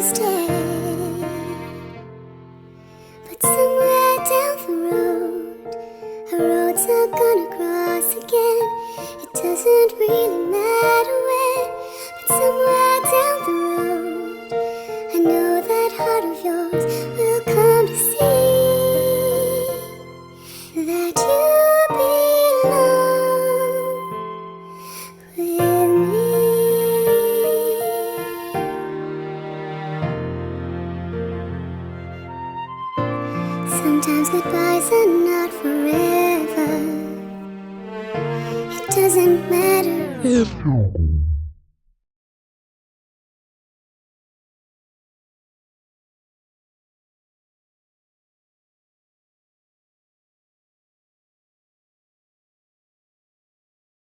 stay. But somewhere down the road, our roads are gonna cross again. It doesn't really matter where, but somewhere down the road, I know that heart of yours will come to see that you belong with me. Sometimes goodbyes are not forever. It doesn't matter if you